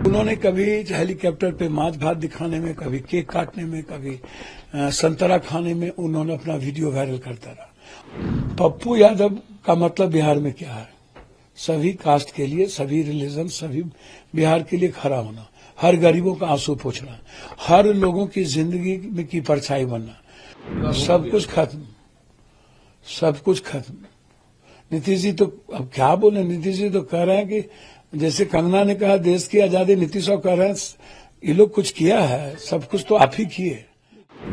उन्होंने कभी हेलीकॉप्टर पे माछ भात दिखाने में, कभी केक काटने में, कभी संतरा खाने में उन्होंने अपना वीडियो वायरल करता रहा। पप्पू यादव का मतलब बिहार में क्या है? सभी कास्ट के लिए, सभी रिलीजन, सभी बिहार के लिए खड़ा होना, हर गरीबों का आंसू पोंछना, हर लोगों की जिंदगी में की परछाई बनना। सब कुछ खत्म, सब कुछ खत्म। नीतीश जी तो अब क्या बोले, नीतीश जी तो कह रहे हैं कि जैसे कंगना ने कहा देश की आजादी, नीतीश साहब कह रहे हैं ये लोग कुछ किया है, सब कुछ तो आप ही किए।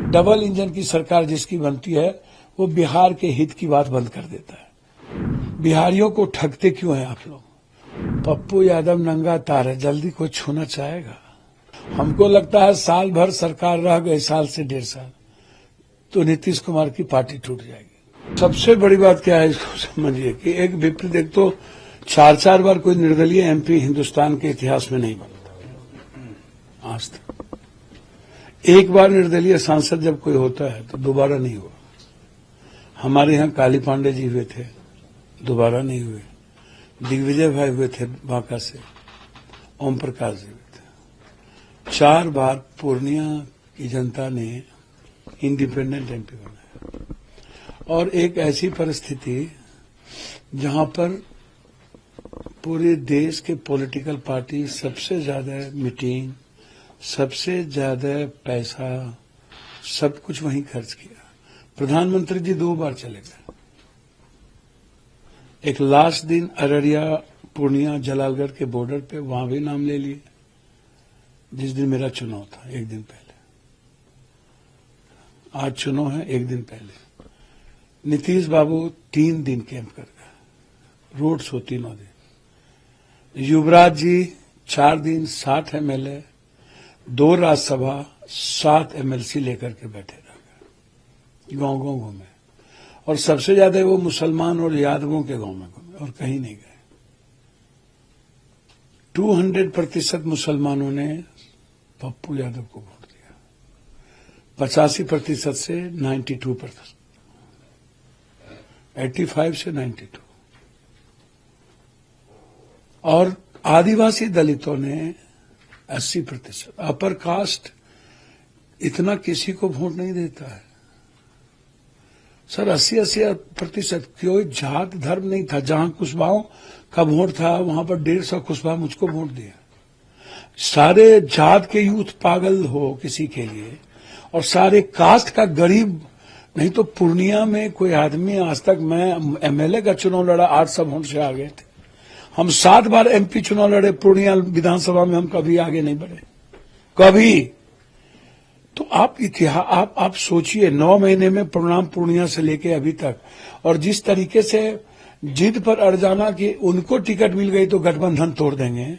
डबल इंजन की सरकार जिसकी बनती है वो बिहार के हित की बात बंद कर देता है। बिहारियों को ठगते क्यों हैं आप लोग? पप्पू यादव नंगा तार है, जल्दी कोई छूना चाहेगा? हमको लगता है साल भर सरकार रह गई, साल से 1.5 साल, तो नीतीश कुमार की पार्टी टूट जाएगी। सबसे बड़ी बात क्या है इसको समझिए कि एक विपरीत, एक तो 4 बार कोई निर्दलीय एमपी हिंदुस्तान के इतिहास में नहीं बनता आज तक। एक बार निर्दलीय सांसद जब कोई होता है तो दोबारा नहीं हुआ। हमारे यहाँ काली पांडे जी हुए थे, दोबारा नहीं हुए। दिग्विजय भाई हुए थे बांका से, ओम प्रकाश जी हुए थे। 4 बार पूर्णिया की जनता ने इंडिपेंडेंट एमपी बनाया। और एक ऐसी परिस्थिति जहां पर पूरे देश के पॉलिटिकल पार्टी सबसे ज्यादा मीटिंग, सबसे ज्यादा पैसा, सब कुछ वहीं खर्च किया। प्रधानमंत्री जी 2 बार चले गए। एक लास्ट दिन अररिया, पूर्णिया, जलालगढ़ के बॉर्डर पे, वहां भी नाम ले लिए जिस दिन मेरा चुनाव था, एक दिन पहले। आज चुनाव है, एक दिन पहले नीतीश बाबू 3 दिन कैंप कर गए, रोड शो 3 दिन। युवराज जी 4 दिन, 60 एमएलए, 2 राज्यसभा, 7 एमएलसी लेकर के बैठे रह गए, गांव गांव घूमे। और सबसे ज्यादा वो मुसलमान और यादवों के गांव में घूमे और कहीं नहीं गए। 200% मुसलमानों ने पप्पू यादव को वोट दिया, 85% से 92%, 85 से 92। और आदिवासी दलितों ने 80%। अपर कास्ट इतना किसी को वोट नहीं देता है सर। 80% कोई जात धर्म नहीं था। जहां कुशवाहों का वोट था वहां पर 150 कुशवाहा मुझको वोट दिया। सारे जात के यूथ पागल हो किसी के लिए, और सारे कास्ट का गरीब नहीं। तो पूर्णिया में कोई आदमी आज तक, मैं एमएलए का चुनाव लड़ा, 800 वोट से आ गए थे। हम 7 बार एमपी चुनाव लड़े पूर्णिया विधानसभा में, हम कभी आगे नहीं बढ़े, कभी। तो आप सोचिए, 9 महीने में परिणाम पूर्णिया से लेके अभी तक, और जिस तरीके से जिद पर अड़ जाना कि उनको टिकट मिल गई तो गठबंधन तोड़ देंगे।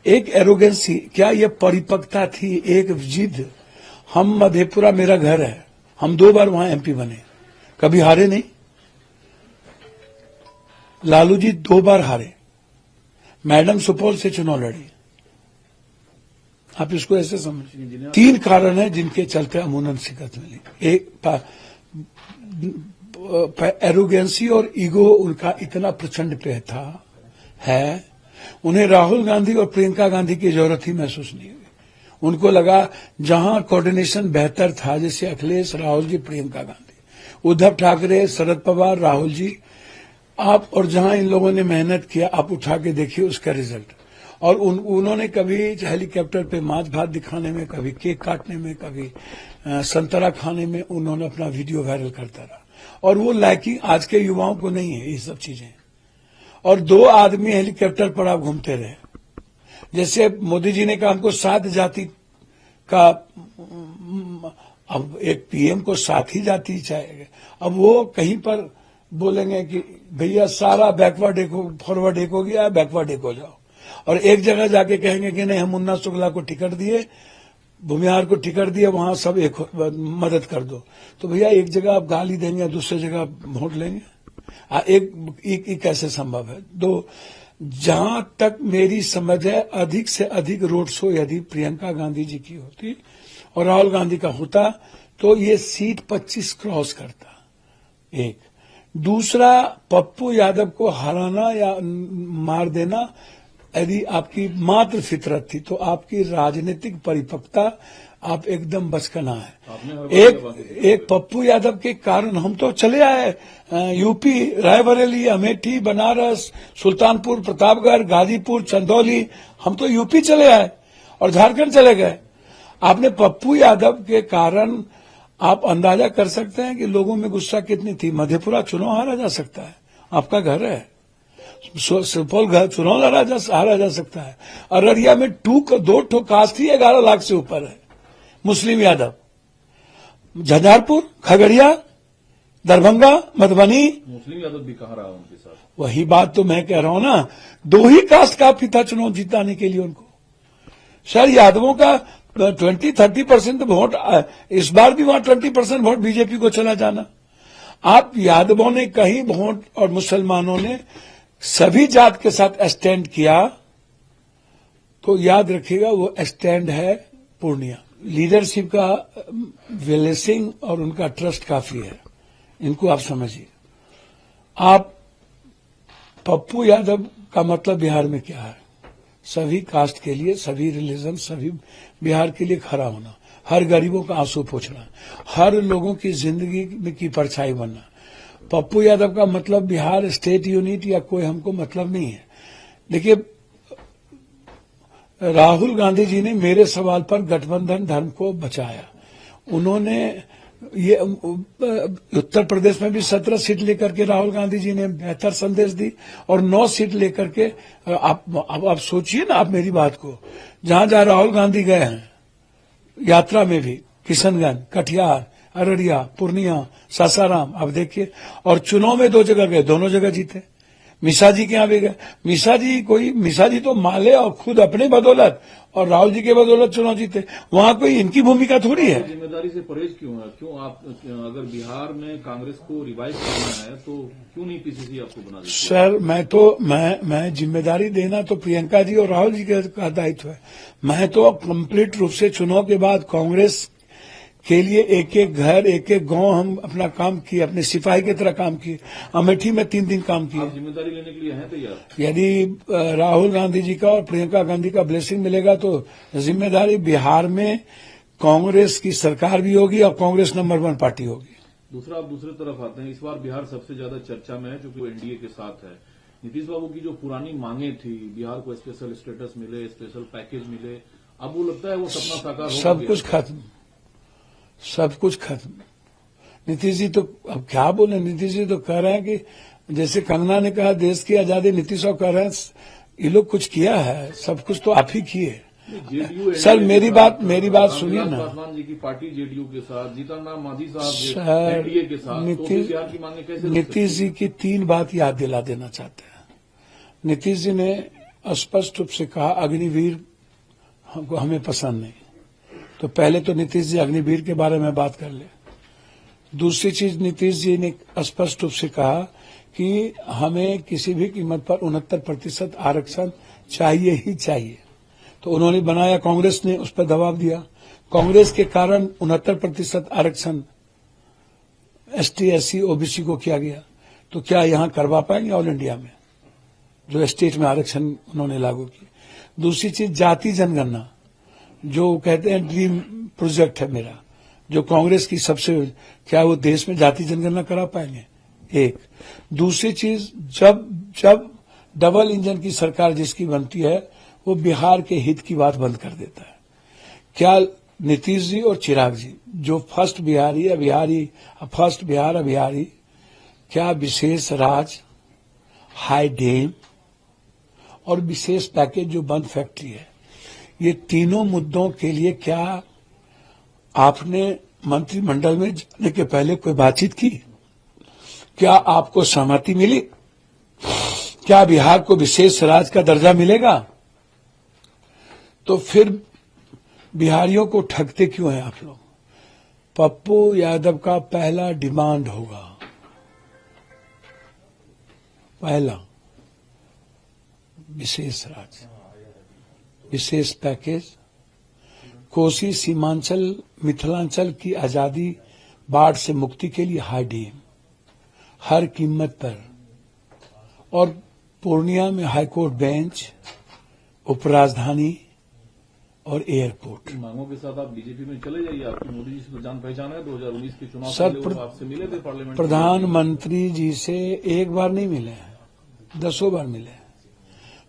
एक एरोगेंसी, क्या ये परिपक्वता थी? एक जिद। हम मधेपुरा मेरा घर है, हम 2 बार वहां एमपी बने, कभी हारे नहीं। लालू जी 2 बार हारे, मैडम सुपौल से चुनाव लड़ी। आप इसको ऐसे समझिए। 3 कारण है जिनके चलते अमूनन शिकस्त मिली। एक एरोगेंसी और ईगो उनका इतना प्रचंड पे था है। उन्हें राहुल गांधी और प्रियंका गांधी की जरूरत ही महसूस नहीं हुई। उनको लगा जहां कोऑर्डिनेशन बेहतर था, जैसे अखिलेश, राहुल जी, प्रियंका गांधी, उद्धव ठाकरे, शरद पवार, राहुल जी, आप, और जहां इन लोगों ने मेहनत किया, आप उठा के देखिए उसका रिजल्ट। और उन्होंने कभी हेलीकॉप्टर पे माछ भात दिखाने में, कभी केक काटने में, कभी संतरा खाने में उन्होंने अपना वीडियो वायरल करता रहा। और वो लाइकिंग आज के युवाओं को नहीं है ये सब चीजें। और 2 आदमी हेलीकॉप्टर पर आप घूमते रहे। जैसे मोदी जी ने कहा हमको 7 जाति का, अब एक पीएम को 7 ही जाति चाहिए। अब वो कहीं पर बोलेंगे कि भैया सारा बैकवर्ड एक, फॉरवर्ड एक हो गया, बैकवर्ड एक हो जाओ। और एक जगह जाके कहेंगे कि नहीं हम मुन्ना शुक्ला को टिकट दिए, भूमिहार को टिकट दिए, वहां सब एक मदद कर दो। तो भैया एक जगह आप गाली देंगे, दूसरी जगह वोट लेंगे। एक कैसे संभव है? 2, जहां तक मेरी समझ है, अधिक से अधिक रोड शो यदि प्रियंका गांधी जी की होती और राहुल गांधी का होता तो ये सीट 25 क्रॉस करता। एक दूसरा, पप्पू यादव को हराना या मार देना यदि आपकी मात्र फितरत थी तो आपकी राजनीतिक परिपक्वता आप एकदम बचकाना है। एक पप्पू यादव के कारण हम तो चले आए यूपी, रायबरेली, अमेठी, बनारस, सुल्तानपुर, प्रतापगढ़, गाजीपुर, चंदौली, हम तो यूपी चले आए और झारखंड चले गए। आपने पप्पू यादव के कारण आप अंदाजा कर सकते हैं कि लोगों में गुस्सा कितनी थी। मधेपुरा चुनाव हारा जा सकता है, आपका घर है। सुपौल घर चुनाव हारा जा सकता है। अररिया में 2 ठो कास्ट ही 11 लाख से ऊपर है मुस्लिम यादव। झंझारपुर, खगड़िया, दरभंगा, मधुबनी, मुस्लिम यादव भी कहाँ रहा उनके साथ। वही बात तो मैं कह रहा हूं ना, 2 ही कास्ट काफी था चुनाव जिताने के लिए उनको। सर यादवों का 20-30% वोट, इस बार भी वहां 20% वोट बीजेपी को चला जाना। आप यादवों ने कहीं वोट और मुसलमानों ने सभी जात के साथ स्टैंड किया तो याद रखिएगा वो स्टैंड है पूर्णिया। लीडरशिप का ब्लेसिंग और उनका ट्रस्ट काफी है, इनको आप समझिए। आप पप्पू यादव का मतलब बिहार में क्या है? सभी कास्ट के लिए, सभी रिलीजन, सभी बिहार के लिए खड़ा होना, हर गरीबों का आंसू पोंछना, हर लोगों की जिंदगी में की परछाई बनना। पप्पू यादव का मतलब बिहार स्टेट यूनिट या कोई हमको मतलब नहीं है। देखिए, राहुल गांधी जी ने मेरे सवाल पर गठबंधन धर्म को बचाया। उन्होंने ये उत्तर प्रदेश में भी 17 सीट लेकर के राहुल गांधी जी ने बेहतर संदेश दी और 9 सीट लेकर के आप सोचिए ना, आप मेरी बात को, जहां जहां राहुल गांधी गए हैं यात्रा में भी, किशनगंज, कटिहार, अररिया, पूर्णिया, सासाराम, अब देखिए, और चुनाव में 2 जगह गए, दोनों जगह जीते। मिश्रा जी के यहां भी गए। मिश्रा जी तो माले और खुद अपने बदौलत और राहुल जी के बदौलत चुनाव जीते। वहां कोई इनकी भूमिका थोड़ी है। जिम्मेदारी से परहेज क्यों है? क्यों आप, अगर बिहार में कांग्रेस को रिवाइव करना है तो क्यों नहीं पीसीसी आपको बना देती? सर, मैं जिम्मेदारी देना तो प्रियंका जी और राहुल जी का दायित्व है। मैं तो कंप्लीट रूप से चुनाव के बाद कांग्रेस के लिए एक एक घर, एक एक गांव हम अपना काम किए, अपने सिपाही की तरह काम किए। अमेठी में 3 दिन काम किए। जिम्मेदारी लेने के लिए हैं तैयार? यदि राहुल गांधी जी का और प्रियंका गांधी का ब्लेसिंग मिलेगा तो जिम्मेदारी बिहार में कांग्रेस की सरकार भी होगी और कांग्रेस नंबर 1 पार्टी होगी। दूसरा, आप दूसरी तरफ आते हैं, इस बार बिहार सबसे ज्यादा चर्चा में है क्योंकि वो एनडीए के साथ है। नीतीश बाबू की जो पुरानी मांगे थी, बिहार को स्पेशल स्टेटस मिले, स्पेशल पैकेज मिले, अब वो लगता है वो सपना साकार हो सब कुछ खत्म, सब कुछ खत्म। नीतीश जी तो अब क्या बोले, नीतीश जी तो कह रहे हैं कि जैसे कंगना ने कहा देश की आजादी, नीतीश साहब कह रहे हैं ये लोग कुछ किया है, सब कुछ तो आप ही किए। सर मेरी बात सुनिए ना। पासवान जी की पार्टी जेडीयू के साथ, जीतन राम मांझी साहब एनडीए के साथ, बिहार की मांगे कैसे? नीतीश जी की 3 बात याद दिला देना चाहते हैं। नीतीश जी ने स्पष्ट रूप से कहा अग्निवीर हमको, हमें पसंद नहीं। तो पहले तो नीतीश जी अग्निवीर के बारे में बात कर ले। दूसरी चीज, नीतीश जी ने स्पष्ट रूप से कहा कि हमें किसी भी कीमत पर 69% आरक्षण चाहिए ही चाहिए। तो उन्होंने बनाया, कांग्रेस ने उस पर दबाव दिया। कांग्रेस के कारण 69% आरक्षण एसटी, एससी, ओबीसी को किया गया। तो क्या यहां करवा पाएंगे ऑल इंडिया में जो स्टेट में आरक्षण उन्होंने लागू किया? दूसरी चीज, जाति जनगणना, जो कहते हैं ड्रीम प्रोजेक्ट है मेरा, जो कांग्रेस की सबसे, क्या वो देश में जाति जनगणना करा पाएंगे? एक। दूसरी चीज, जब डबल इंजन की सरकार जिसकी बनती है वो बिहार के हित की बात बंद कर देता है। क्या नीतीश जी और चिराग जी जो फर्स्ट बिहार अभियारी, क्या विशेष राज, हाई डैम और विशेष पैकेज जो बंद फैक्ट्री है, ये तीनों मुद्दों के लिए क्या आपने मंत्रिमंडल में जाने के पहले कोई बातचीत की? क्या आपको सहमति मिली? क्या बिहार को विशेष राज्य का दर्जा मिलेगा? तो फिर बिहारियों को ठगते क्यों हैं आप लोग? पप्पू यादव का पहला डिमांड होगा, पहला विशेष राज्य, विशेष पैकेज, कोसी, सीमांचल, मिथिलांचल की आजादी, बाढ़ से मुक्ति के लिए हाई डैम हर कीमत पर, और पूर्णिया में हाईकोर्ट बेंच, उपराजधानी और एयरपोर्ट। मांगों के साथ आप बीजेपी में चले जाइए, आपकी मोदी जी से तो जान पहचान है। 2019 के चुनाव से सर, पहले वो आपसे मिले थे पार्लियामेंट में। प्रधानमंत्री जी से एक बार नहीं मिले हैं, 10 बार मिले हैं।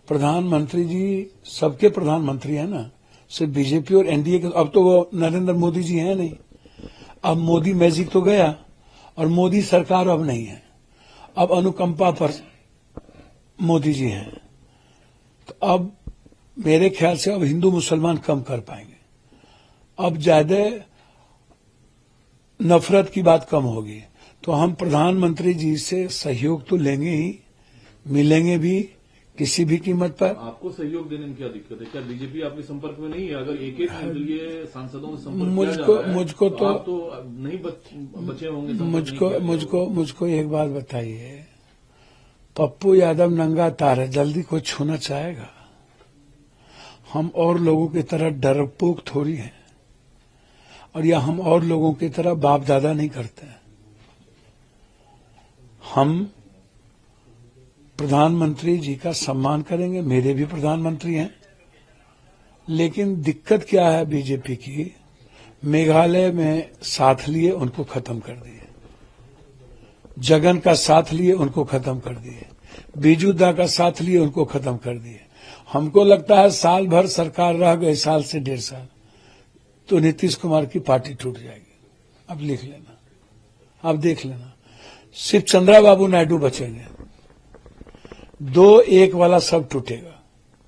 प्रधानमंत्री जी सबके प्रधानमंत्री है ना, सिर्फ बीजेपी और एनडीए के। अब तो वो नरेंद्र मोदी जी हैं नहीं, अब मोदी मैजिक तो गया और मोदी सरकार अब नहीं है, अब अनुकंपा पर मोदी जी हैं। तो अब मेरे ख्याल से अब हिंदू मुसलमान कम कर पाएंगे, अब ज्यादा नफरत की बात कम होगी। तो हम प्रधानमंत्री जी से सहयोग तो लेंगे ही, मिलेंगे भी किसी भी कीमत पर। आपको सहयोग देने में क्या दिक्कत है? क्या बीजेपी आपके संपर्क में नहीं है? अगर एक एक निर्दलीय सांसदों से संपर्क किया जा रहा है, मुझको तो आप तो नहीं बचे होंगे। संपर्क नहीं किया मुझको एक बात बताइए, पप्पू यादव नंगा तार है, जल्दी कोई छूना चाहेगा? हम और लोगों की तरह डरपोक थोड़ी हैं, और या हम और लोगों की तरह बाप दादा नहीं करते हैं। हम प्रधानमंत्री जी का सम्मान करेंगे, मेरे भी प्रधानमंत्री हैं। लेकिन दिक्कत क्या है बीजेपी की, मेघालय में साथ लिए उनको खत्म कर दिए, जगन का साथ लिए उनको खत्म कर दिए, बीजू दा का साथ लिए उनको खत्म कर दिए। हमको लगता है साल भर सरकार रह गए, साल से 1.5 साल, तो नीतीश कुमार की पार्टी टूट जाएगी। अब लिख लेना, अब देख लेना, सिर्फ चंद्राबाबू नायडू बचेंगे, 2-1 वाला सब टूटेगा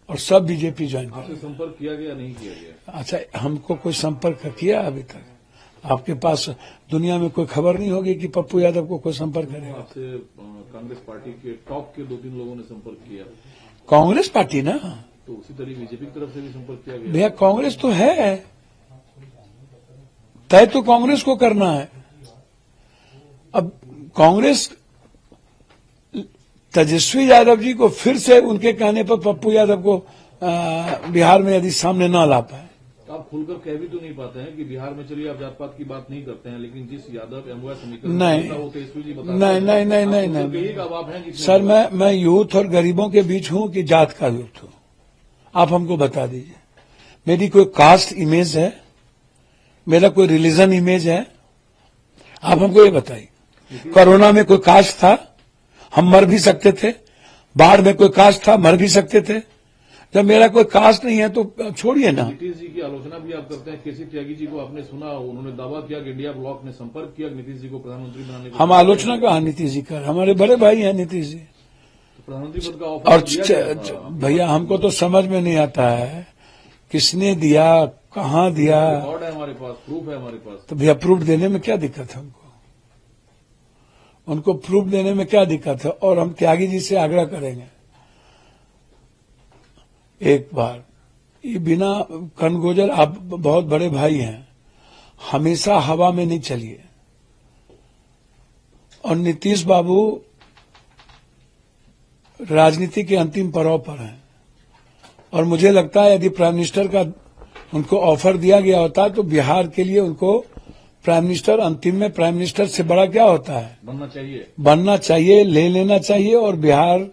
और सब बीजेपी ज्वाइन आपसे करेगा। संपर्क किया गया नहीं किया गया? अच्छा, हमको कोई संपर्क किया अभी तक? आपके पास दुनिया में कोई खबर नहीं होगी कि पप्पू यादव को कोई संपर्क करेगा? आपसे कांग्रेस पार्टी के टॉप के 2-3 लोगों ने संपर्क किया, कांग्रेस पार्टी ना, तो उसी तरह बीजेपी की तरफ से भी संपर्क किया गया। भैया कांग्रेस तो है, तय तो कांग्रेस को करना है। अब कांग्रेस तेजस्वी यादव जी को फिर से उनके कहने पर पप्पू यादव को बिहार में यदि सामने न ला पाए, तो आप खुलकर कह भी तो नहीं पाते हैं कि बिहार में चलिए आप जात पात की बात नहीं करते हैं, लेकिन जिस यादव एमओए समीकरण नहीं, वो तेजस्वी जी बताते नहीं, हैं। नहीं, नहीं, आप नहीं, खुलकर नहीं। कहिए कि अब आप हैं जिसमें सर, मैं यूथ और गरीबों के बीच हूं कि जात का यूथ हूं? आप हमको बता दीजिए। मेरी कोई कास्ट इमेज है, मेरा कोई रिलीजन इमेज है? आप हमको ये बताइए। कोरोना में कोई कास्ट था, हम मर भी सकते थे। बाढ़ में कोई कास्ट था, मर भी सकते थे। जब मेरा कोई कास्ट नहीं है तो छोड़िए ना। नीतीश जी की आलोचना भी आप करते हैं। केसी त्यागी जी को आपने सुना, उन्होंने दावा किया कि इंडिया ब्लॉक ने संपर्क किया नीतीश जी को प्रधानमंत्री बनाने को। हम आलोचना कहा नीतीश जी कर, हमारे बड़े भाई हैं नीतीश जी। तो प्रधानमंत्री पद का और ऑफर दिया गया था। भैया हमको तो समझ में नहीं आता है किसने दिया, कहाँ दिया। रिकॉर्ड है हमारे पास, प्रूफ है हमारे पास। तो भैया प्रूफ देने में क्या दिक्कत है हमको? उनको प्रूफ देने में क्या दिक्कत है? और हम त्यागी जी से आग्रह करेंगे एक बार, ये बिना कनगोजर, आप बहुत बड़े भाई हैं, हमेशा हवा में नहीं चलिए। और नीतीश बाबू राजनीति के अंतिम पड़ाव पर हैं, और मुझे लगता है यदि प्राइम मिनिस्टर का उनको ऑफर दिया गया होता तो बिहार के लिए उनको प्राइम मिनिस्टर, अंतिम में प्राइम मिनिस्टर से बड़ा क्या होता है? बनना चाहिए, ले लेना चाहिए, और बिहार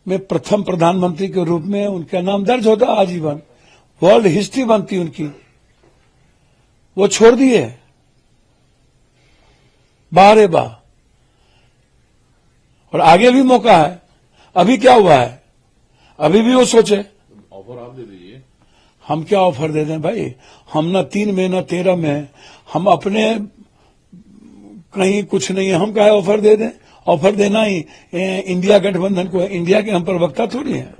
में प्रथम प्रधानमंत्री के रूप में उनका नाम दर्ज होता आजीवन, वर्ल्ड हिस्ट्री बनती उनकी। वो छोड़ दिए, बारे बा, और आगे भी मौका है। अभी क्या हुआ है? अभी भी वो सोचे। ऑफर आप दे दीजिए। हम क्या ऑफर दे दें भाई? हम ना 3 में ना 13 में, हम अपने कहीं कुछ नहीं है, हम क्या ऑफर दे दें? ऑफर देना ही इंडिया गठबंधन को है। इंडिया के हम प्रवक्ता थोड़ी हैं,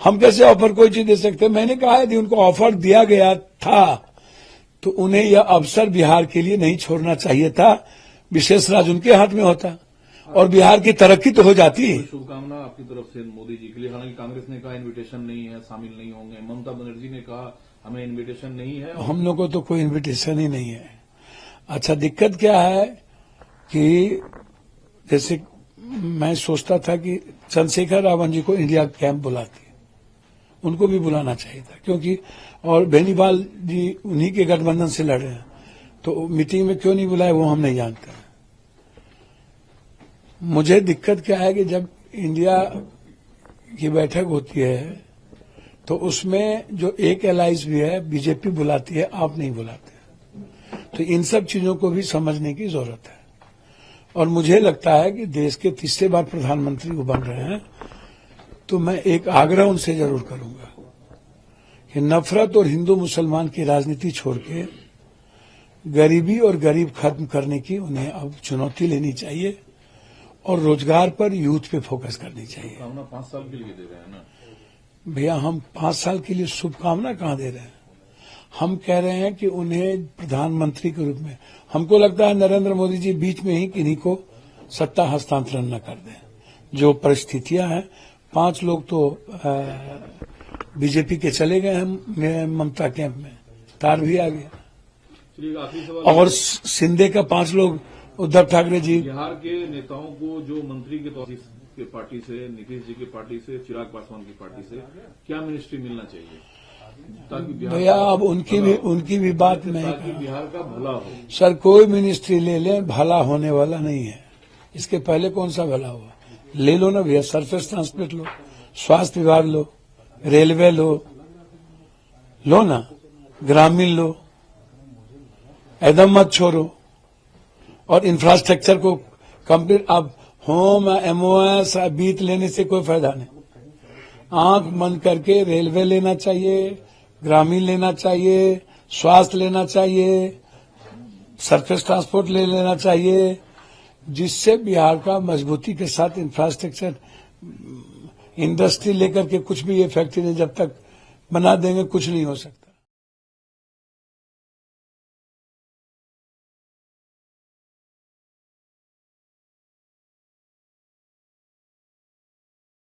हम कैसे ऑफर कोई चीज दे सकते हैं? मैंने कहा यदि उनको ऑफर दिया गया था तो उन्हें यह अवसर बिहार के लिए नहीं छोड़ना चाहिए था। विशेष राज उनके हाथ में होता और बिहार की तरक्की तो हो जाती। शुभकामना आपकी तरफ से मोदी जी के लिए। हालांकि कांग्रेस ने कहा इनविटेशन नहीं है, शामिल नहीं होंगे। ममता बनर्जी ने कहा हमें इनविटेशन नहीं है। हम लोग को तो कोई इनविटेशन ही नहीं है। अच्छा, दिक्कत क्या है कि जैसे मैं सोचता था कि चंद्रशेखर रावण जी को इंडिया कैंप बुलाती, उनको भी बुलाना चाहिए था, क्योंकि और बेनीवाल जी उन्हीं के गठबंधन से लड़ रहे हैं, तो मीटिंग में क्यों नहीं बुलाए वो हम नहीं जानते। मुझे दिक्कत क्या है कि जब इंडिया की बैठक होती है तो उसमें जो एक एलाइज भी है बीजेपी बुलाती है, आप नहीं बुलाते। तो इन सब चीजों को भी समझने की जरूरत है। और मुझे लगता है कि देश के तीसरे बार प्रधानमंत्री वो बन रहे हैं, तो मैं एक आग्रह उनसे जरूर करूंगा कि नफरत और हिंदू मुसलमान की राजनीति छोड़ के गरीबी और गरीब खत्म करने की उन्हें अब चुनौती लेनी चाहिए और रोजगार पर यूथ पे फोकस करनी चाहिए। कामना 5 साल के लिए दे रहे हैं ना भैया, हम 5 साल के लिए शुभकामना कहाँ दे रहे हैं? हम कह रहे हैं कि उन्हें प्रधानमंत्री के रूप में, हमको लगता है नरेंद्र मोदी जी बीच में ही किन्हीं को सत्ता हस्तांतरण न कर दें। जो परिस्थितियां हैं, 5 लोग तो बीजेपी के चले गए हैं ममता कैंप में, तार भी आ गया। चलिए आखिरी सवाल, और शिंदे का 5 लोग उद्धव ठाकरे जी। बिहार के नेताओं को जो मंत्री के तौर के पार्टी से, नीतीश जी की पार्टी से, चिराग पासवान की पार्टी से क्या मिनिस्ट्री मिलना चाहिए ताकि भैया अब उनकी भी बात नहीं ताकि बिहार का भला हो? सर, कोई मिनिस्ट्री ले लें, भला होने वाला नहीं है। इसके पहले कौन सा भला हुआ? ले लो ना भैया, सरफेस ट्रांसपोर्ट लो, स्वास्थ्य विभाग लो, रेलवे लो ना, ग्रामीण लो, एकदम मत छोड़ो। और इंफ्रास्ट्रक्चर को कंप्लीट, अब होम एमओएस बीत लेने से कोई फायदा नहीं। आंख बंद करके रेलवे लेना चाहिए, ग्रामीण लेना चाहिए, स्वास्थ्य लेना चाहिए, सरफेस ट्रांसपोर्ट ले लेना चाहिए, जिससे बिहार का मजबूती के साथ इंफ्रास्ट्रक्चर, इंडस्ट्री लेकर के कुछ भी, ये फैक्ट्री जब तक बना देंगे कुछ नहीं हो सकता।